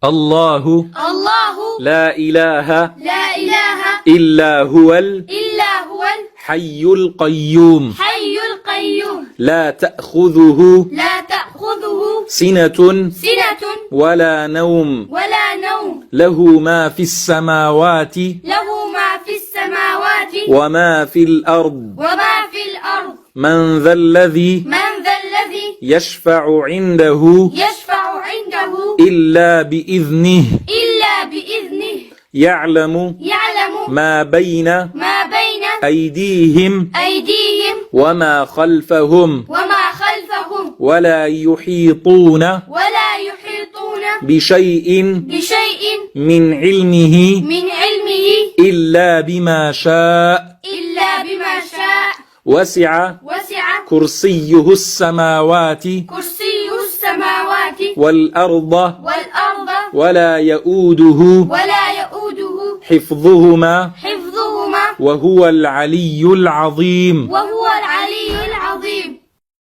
الله لا إله إلا هو الحي القيوم لا تأخذه سنة ولا نوم له ما في السماوات وما في الأرض من ذا الذي يشفع عنده إلا بإذنه يعلم ما بين أيديهم وما خلفهم ولا يحيطون بشيء من علمه إلا بما شاء وسع كرسيه السماوات والأرض ولا يؤوده حفظهما وهو العلي العظيم.